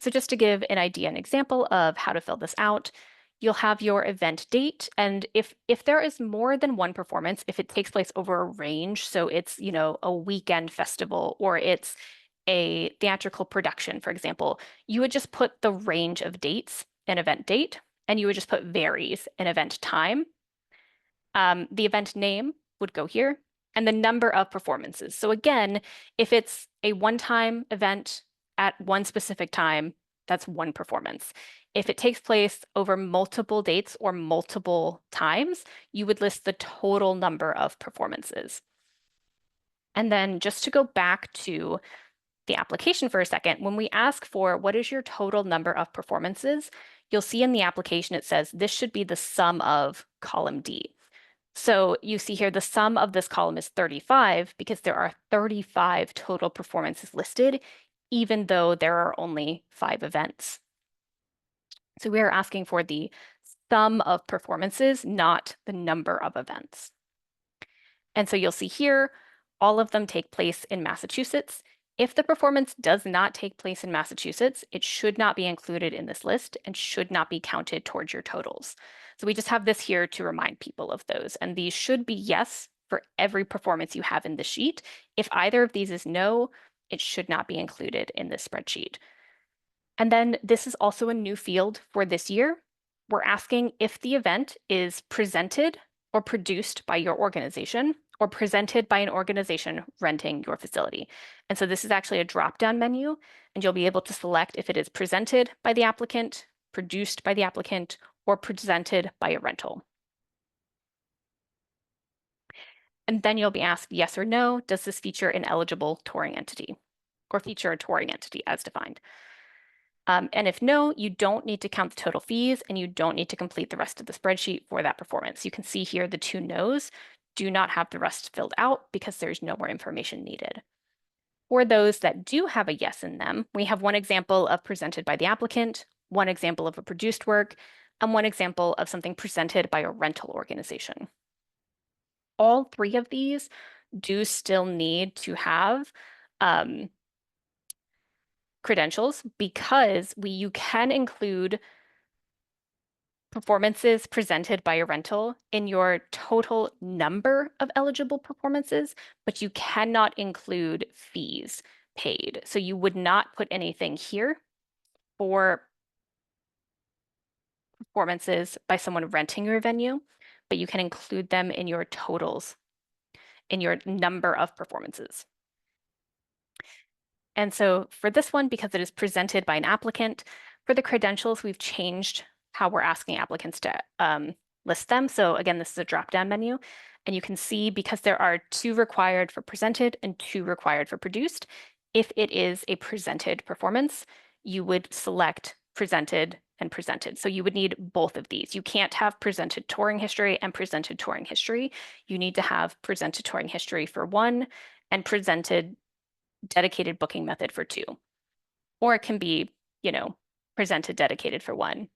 So just to give an idea, an example of how to fill this out, you'll have your event date. And if there is more than one performance, if it takes place over a range, so it's, a weekend festival or it's a theatrical production, for example, you would just put the range of dates in event date, and you would just put varies in event time. The event name would go here, and the number of performances. So again, if it's a one-time event at one specific time, that's one performance. If it takes place over multiple dates or multiple times, you would list the total number of performances. And then just to go back to the application for a second, when we ask for what is your total number of performances, you'll see in the application it says this should be the sum of column D. So you see here the sum of this column is 35 because there are 35 total performances listed, even though there are only 5 events. So we are asking for the sum of performances, not the number of events. And so you'll see here, all of them take place in Massachusetts. If the performance does not take place in Massachusetts, it should not be included in this list and should not be counted towards your totals. So we just have this here to remind people of those. And these should be yes for every performance you have in the sheet. If either of these is no, it should not be included in this spreadsheet. And then this is also a new field for this year. We're asking if the event is presented or produced by your organization or presented by an organization renting your facility. And so this is actually a drop-down menu, and you'll be able to select if it is presented by the applicant, produced by the applicant, or presented by a rental. And then you'll be asked yes or no, does this feature an eligible touring entity or feature a touring entity as defined? And if no, you don't need to count the total fees and you don't need to complete the rest of the spreadsheet for that performance. You can see here the 2 no's do not have the rest filled out because there's no more information needed. For those that do have a yes in them, we have one example of presented by the applicant, one example of a produced work, and one example of something presented by a rental organization. All 3 of these do still need to have credentials because you can include performances presented by a rental in your total number of eligible performances, but you cannot include fees paid. So you would not put anything here for performances by someone renting your venue, but you can include them in your totals, in your number of performances. And so for this one, because it is presented by an applicant, for the credentials, we've changed how we're asking applicants to list them. So again, this is a drop-down menu. And you can see because there are 2 required for presented and 2 required for produced, if it is a presented performance, you would select presented and presented. So you would need both of these. You can't have presented touring history and presented touring history. You need to have presented touring history for one and presented dedicated booking method for two. Or it can be, presented dedicated for one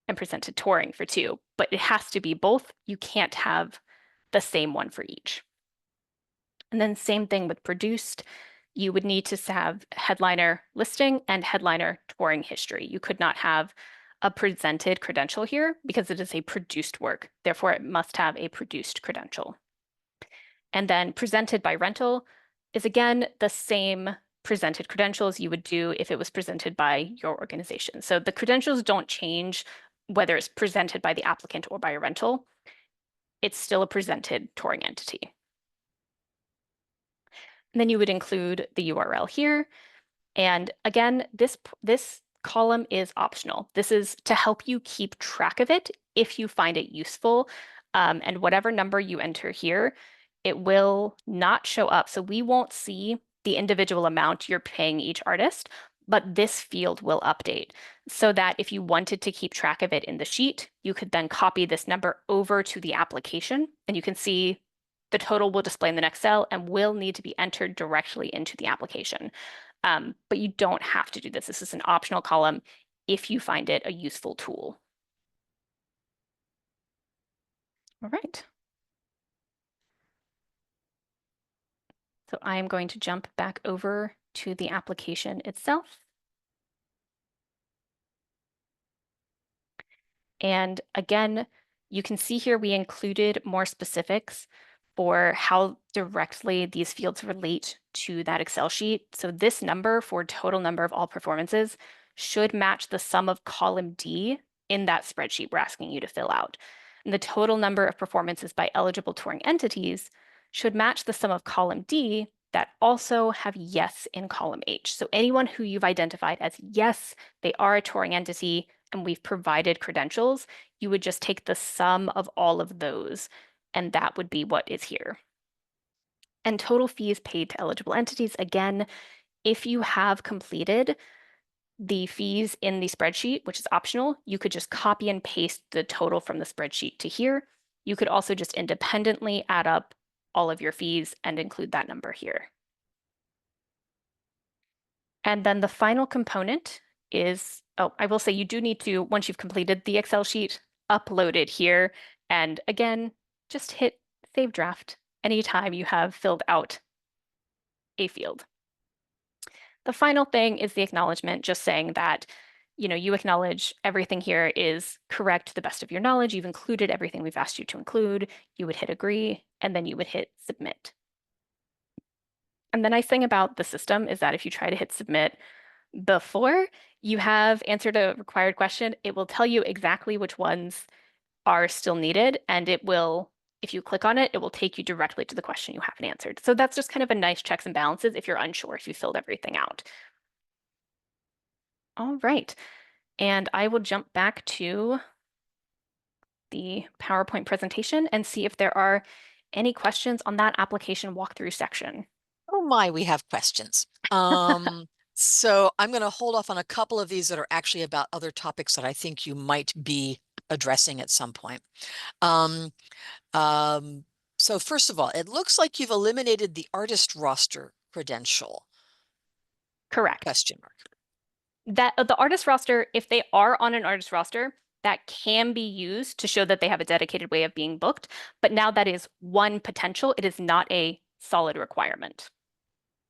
and presented touring for two, but it has to be both. You can't have the same one for each. And then same thing with produced. You would need to have headliner listing and headliner touring history. You could not have a presented credential here because it is a produced work. Therefore, it must have a produced credential. And then presented by rental is again the same presented credentials you would do if it was presented by your organization. So the credentials don't change whether it's presented by the applicant or by a rental. It's still a presented touring entity. And then you would include the URL here. And again, this column is optional. This is to help you keep track of it if you find it useful. And whatever number you enter here, it will not show up. So we won't see the individual amount you're paying each artist, but this field will update so that if you wanted to keep track of it in the sheet, you could then copy this number over to the application and you can see the total will display in the next cell and will need to be entered directly into the application. But you don't have to do this. This is an optional column if you find it a useful tool. All right. So I am going to jump back over to the application itself. And again, you can see here we included more specifics for how directly these fields relate to that Excel sheet. So this number for total number of all performances should match the sum of column D in that spreadsheet we're asking you to fill out. And the total number of performances by eligible touring entities should match the sum of column D that also have yes in column H. So anyone who you've identified as yes, they are a touring entity, and we've provided credentials, you would just take the sum of all of those, and that would be what is here. And total fees paid to eligible entities, again, if you have completed the fees in the spreadsheet, which is optional, you could just copy and paste the total from the spreadsheet to here. You could also just independently add up all of your fees and include that number here. And then the final component is, oh, I will say you do need to, once you've completed the Excel sheet, upload it here. And again, just hit Save Draft anytime you have filled out a field. The final thing is the acknowledgement, just saying that you acknowledge everything here is correct to the best of your knowledge. You've included everything we've asked you to include. You would hit agree, and then you would hit submit. And the nice thing about the system is that if you try to hit submit before you have answered a required question, it will tell you exactly which ones are still needed, and it will, if you click on it, it will take you directly to the question you haven't answered. So that's just kind of a nice checks and balances if you're unsure if you filled everything out. All right, and I will jump back to the PowerPoint presentation and see if there are any questions on that application walkthrough section. Oh my, we have questions. So I'm going to hold off on a couple of these that are actually about other topics that I think you might be addressing at some point. So first of all, it looks like you've eliminated the artist roster credential. Correct. Question mark. That the artist roster, if they are on an artist roster, that can be used to show that they have a dedicated way of being booked. But now that is one potential. It is not a solid requirement.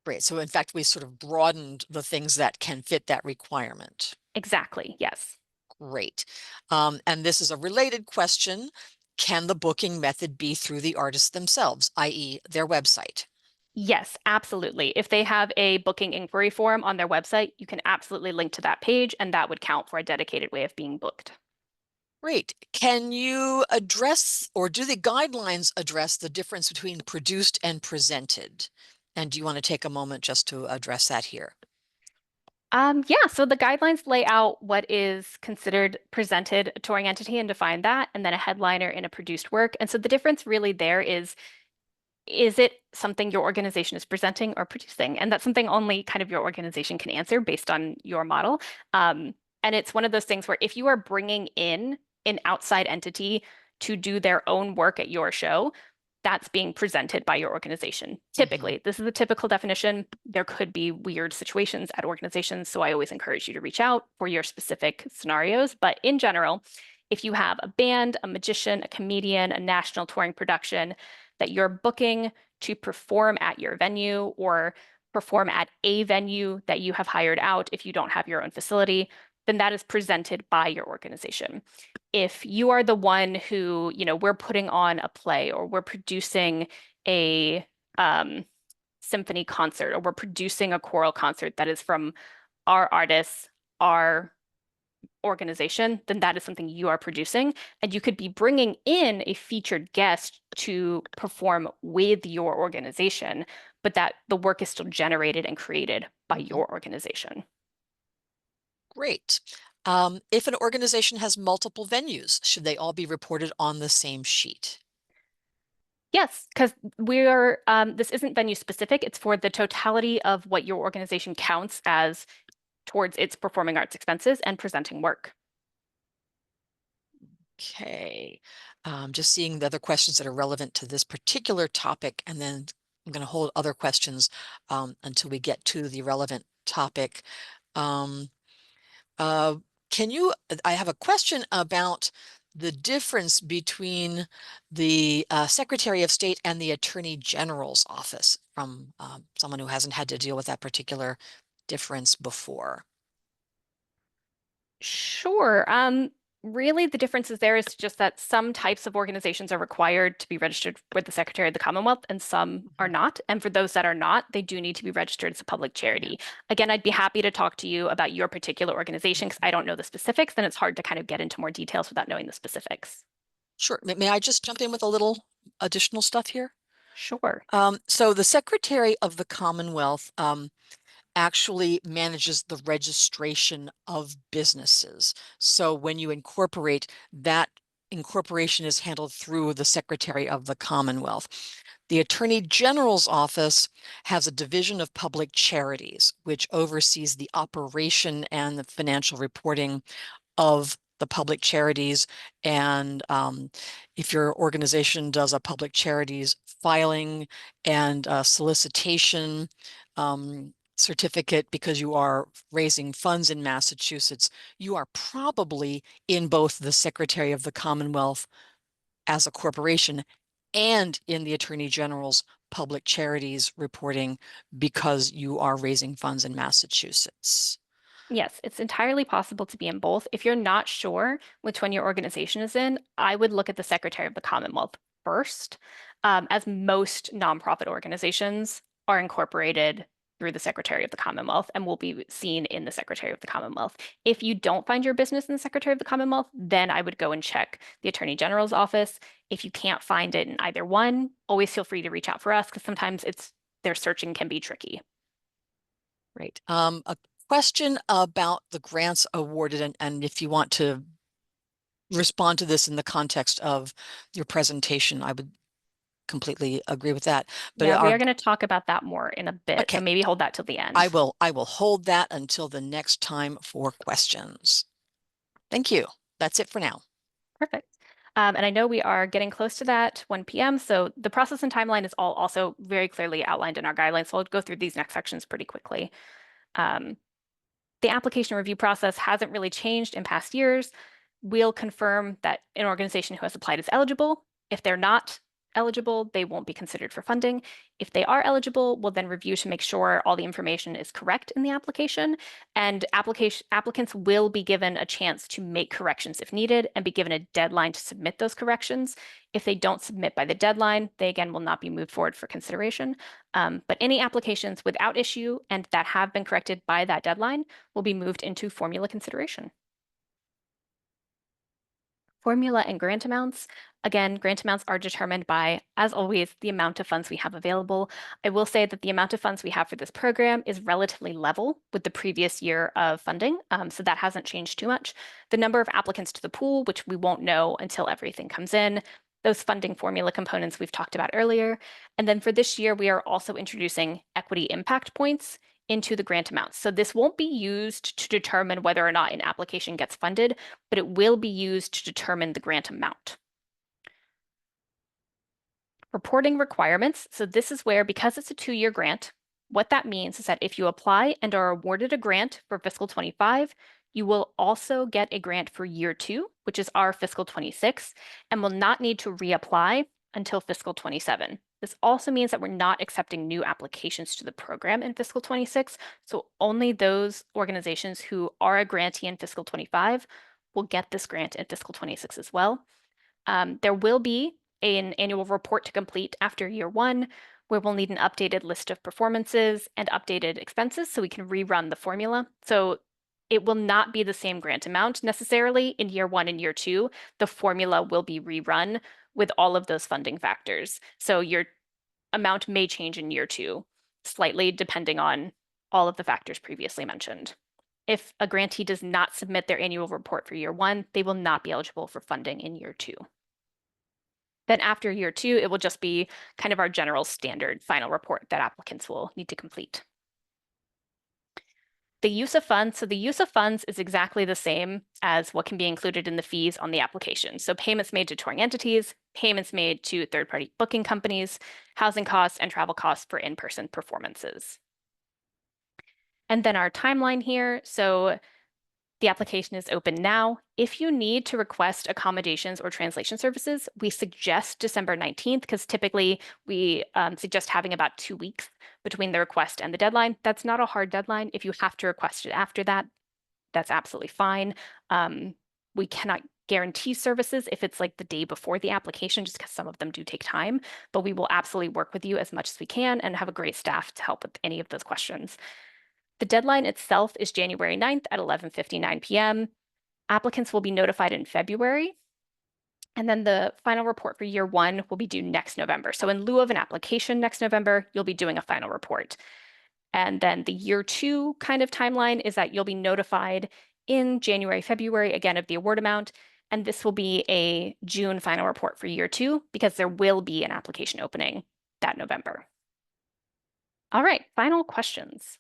Great. So in fact, we sort of broadened the things that can fit that requirement. Exactly. Yes. Great. And this is a related question. Can the booking method be through the artists themselves, i.e. their website? Yes, absolutely. If they have a booking inquiry form on their website, you can absolutely link to that page, and that would count for a dedicated way of being booked. Great. Can you address, or do the guidelines address the difference between produced and presented? And do you want to take a moment just to address that here? Yeah, so the guidelines lay out what is considered presented a touring entity and define that, and then a headliner in a produced work. And so the difference really there is it something your organization is presenting or producing? And that's something only kind of your organization can answer based on your model. And it's one of those things where if you are bringing in an outside entity to do their own work at your show, that's being presented by your organization. Mhm. Typically, this is a typical definition. There could be weird situations at organizations, so I always encourage you to reach out for your specific scenarios. But in general, if you have a band, a magician, a comedian, a national touring production that you're booking to perform at your venue or perform at a venue that you have hired out if you don't have your own facility, then that is presented by your organization. If you are the one who, we're putting on a play or we're producing a symphony concert or we're producing a choral concert that is from our artists, our organization, then that is something you are producing. And you could be bringing in a featured guest to perform with your organization, but that the work is still generated and created by Mhm. your organization. Great. If an organization has multiple venues, should they all be reported on the same sheet? Yes, because this isn't venue specific. It's for the totality of what your organization counts as towards its performing arts expenses and presenting work. Okay. Just seeing the other questions that are relevant to this particular topic, and then I'm going to hold other questions until we get to the relevant topic. Um, uh, I have a question about the difference between the Secretary of State and the Attorney General's office from someone who hasn't had to deal with that particular difference before. Sure. Really, the difference is there is just that some types of organizations are required to be registered with the Secretary of the Commonwealth and some are Mhm. not. And for those that are not, they do need to be registered as a public Yeah. charity. Again, I'd be happy to talk to you about your particular organization because I don't know the specifics, and it's hard to kind of get into more details without knowing the specifics. Sure. May I just jump in with a little additional stuff here? Sure. So the Secretary of the Commonwealth actually manages the registration of businesses. So when you incorporate, that incorporation is handled through the Secretary of the Commonwealth. The Attorney General's office has a division of public charities, which oversees the operation and the financial reporting of the public charities. And if your organization does a public charities filing and solicitation certificate because you are raising funds in Massachusetts, you are probably in both the Secretary of the Commonwealth as a corporation and in the Attorney General's public charities reporting because you are raising funds in Massachusetts. Yes, it's entirely possible to be in both. If you're not sure which one your organization is in, I would look at the Secretary of the Commonwealth first, as most nonprofit organizations are incorporated through the Secretary of the Commonwealth and will be seen in the Secretary of the Commonwealth. If you don't find your business in the Secretary of the Commonwealth, then I would go and check the Attorney General's office. If you can't find it in either one, always feel free to reach out for us because sometimes their searching can be tricky. Great. A question about the grants awarded, and if you want to respond to this in the context of your presentation, I would completely agree with that. But Yeah, we our are going to talk about that more in a bit, so okay, maybe hold that till the I end. will I will hold that until the next time for questions. Thank you. That's it for now. Perfect. And I know we are getting close to that 1 p.m., so the process and timeline is all also very clearly outlined in our guidelines, so I'll go through these next sections pretty quickly. Um, the application review process hasn't really changed in past years. We'll confirm that an organization who has applied is eligible. If they're not eligible, they won't be considered for funding. If they are eligible, we'll then review to make sure all the information is correct in the application. And applicants will be given a chance to make corrections if needed and be given a deadline to submit those corrections. If they don't submit by the deadline, they again will not be moved forward for consideration. But any applications without issue and that have been corrected by that deadline will be moved into formula consideration. Formula and grant amounts. Again, grant amounts are determined by, as always, the amount of funds we have available. I will say that the amount of funds we have for this program is relatively level with the previous year of funding, so that hasn't changed too much. The number of applicants to the pool, which we won't know until everything comes in, those funding formula components we've talked about earlier. And then for this year, we are also introducing equity impact points into the grant amounts. So this won't be used to determine whether or not an application gets funded, but it will be used to determine the grant amount. Reporting requirements. So this is where, because it's a 2-year grant, what that means is that if you apply and are awarded a grant for fiscal 25, you will also get a grant for year 2, which is our fiscal 26, and will not need to reapply until fiscal 27. This also means that we're not accepting new applications to the program in fiscal 26, so only those organizations who are a grantee in fiscal 25 will get this grant in fiscal 26 as well. There will be an annual report to complete after year 1, where we'll need an updated list of performances and updated expenses so we can rerun the formula. So it will not be the same grant amount necessarily in year 1 and year 2. The formula will be rerun with all of those funding factors. So your amount may change in year 2 slightly depending on all of the factors previously mentioned. If a grantee does not submit their annual report for year 1, they will not be eligible for funding in year 2. Then after year 2, it will just be kind of our general standard final report that applicants will need to complete. The use of funds. So the use of funds is exactly the same as what can be included in the fees on the application. So payments made to touring entities, payments made to third-party booking companies, housing costs, and travel costs for in-person performances. And then our timeline here. So the application is open now. If you need to request accommodations or translation services, we suggest December 19th because typically we suggest having about 2 weeks between the request and the deadline. That's not a hard deadline. If you have to request it after that, that's absolutely fine. We cannot guarantee services if it's like the day before the application, just because some of them do take time, but we will absolutely work with you as much as we can and have a great staff to help with any of those questions. The deadline itself is January 9th at 11:59 p.m. Applicants will be notified in February. And then the final report for year 1 will be due next November. So in lieu of an application next November, you'll be doing a final report. And then the year 2 kind of timeline is that you'll be notified in January, February, again, of the award amount. And this will be a June final report for year 2 because there will be an application opening that November. All right, final questions.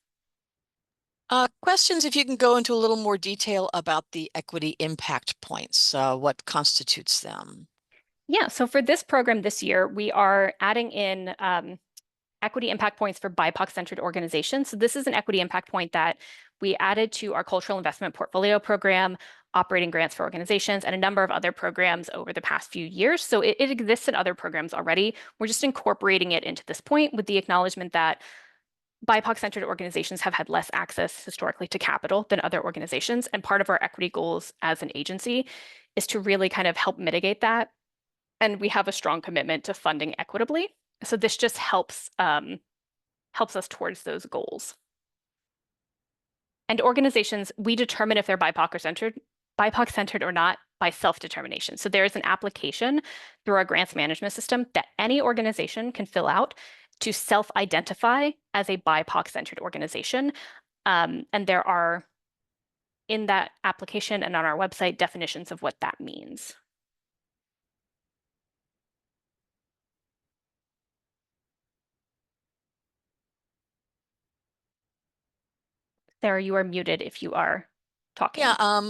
Questions, if you can go into a little more detail about the equity impact points, what constitutes them? Yeah, so for this program this year, we are adding in equity impact points for BIPOC-centered organizations. So this is an equity impact point that we added to our cultural investment portfolio program, operating grants for organizations, and a number of other programs over the past few years. So it exists in other programs already. We're just incorporating it into this point with the acknowledgement that BIPOC-centered organizations have had less access historically to capital than other organizations. And part of our equity goals as an agency is to really kind of help mitigate that. And we have a strong commitment to funding equitably. So this just helps us towards those goals. And organizations, we determine if they're BIPOC-centered or not by self-determination. So there is an application through our grants management system that any organization can fill out to self-identify as a BIPOC-centered organization. And there are, in that application and on our website, definitions of what that means. Sarah, you are muted if you are talking. Yeah,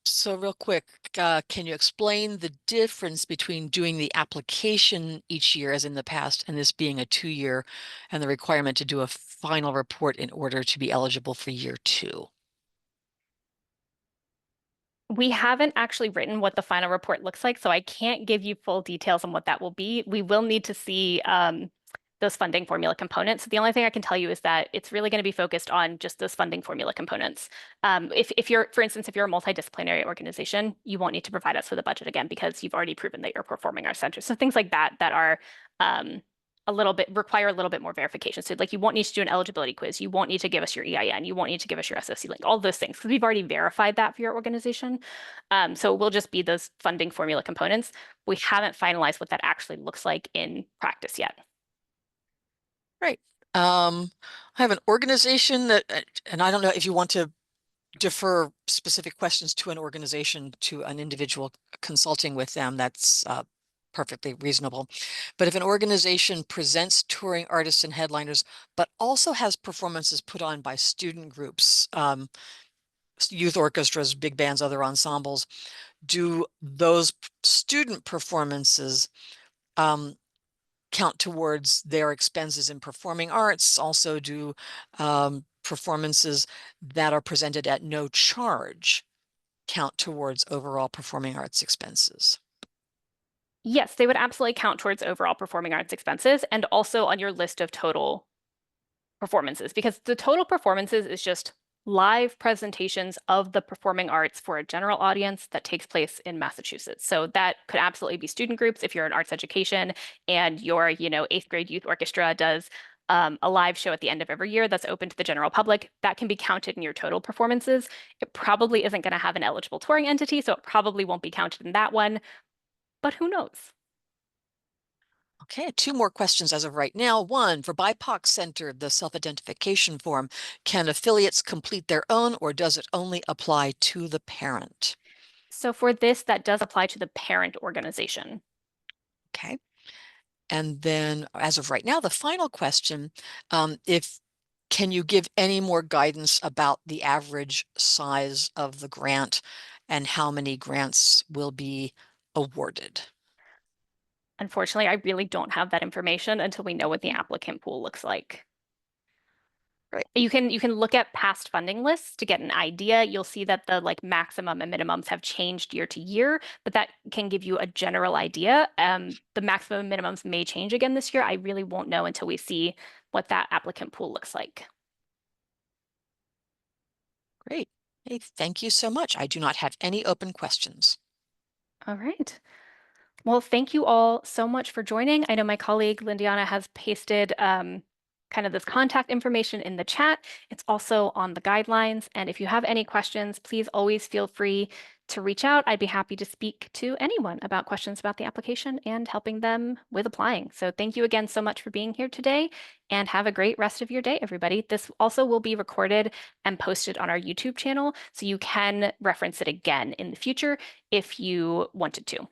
so real quick, can you explain the difference between doing the application each year, as in the past, and this being a 2-year, and the requirement to do a final report in order to be eligible for year 2? We haven't actually written what the final report looks like, so I can't give you full details on what that will be. We will need to see those funding formula components. The only thing I can tell you is that it's really going to be focused on just those funding formula components. If you're, for instance, if you're a multidisciplinary organization, you won't need to provide us with a budget again because you've already proven that you're performing our centers. So things like that are require a little bit more verification. So like you won't need to do an eligibility quiz. You won't need to give us your EIN. You won't need to give us your SOC link, all those things, because we've already verified that for your organization. So it will just be those funding formula components. We haven't finalized what that actually looks like in practice yet. Right. I have an organization that, and I don't know if you want to defer specific questions to an organization, to an individual consulting with them. That's perfectly reasonable. But if an organization presents touring artists and headliners, but also has performances put on by student groups, youth orchestras, big bands, other ensembles, do those student performances count towards their expenses in performing arts? Also, do performances that are presented at no charge count towards overall performing arts expenses? Yes, they would absolutely count towards overall performing arts expenses and also on your list of total performances, because the total performances is just live presentations of the performing arts for a general audience that takes place in Massachusetts. So that could absolutely be student groups if you're in arts education and your, eighth grade youth orchestra does a live show at the end of every year that's open to the general public. That can be counted in your total performances. It probably isn't going to have an eligible touring entity, so it probably won't be counted in that one, but who knows? Okay, two more questions as of right now. One, for BIPOC Center, the self-identification form, can affiliates complete their own, or does it only apply to the parent? So for this, that does apply to the parent organization. Okay. And then, as of right now, the final question, if can you give any more guidance about the average size of the grant and how many grants will be awarded? Unfortunately, I really don't have that information until we know what the applicant pool looks like. Right. You can look at past funding lists to get an idea. You'll see that the maximum and minimums have changed year to year, but that can give you a general idea. The maximum and minimums may change again this year. I really won't know until we see what that applicant pool looks like. Great. Hey, thank you so much. I do not have any open questions. All right. Well, thank you all so much for joining. I know my colleague Lindiana has pasted kind of this contact information in the chat. It's also on the guidelines. And if you have any questions, please always feel free to reach out. I'd be happy to speak to anyone about questions about the application and helping them with applying. So thank you again so much for being here today and have a great rest of your day, everybody. This also will be recorded and posted on our YouTube channel, so you can reference it again in the future if you wanted to.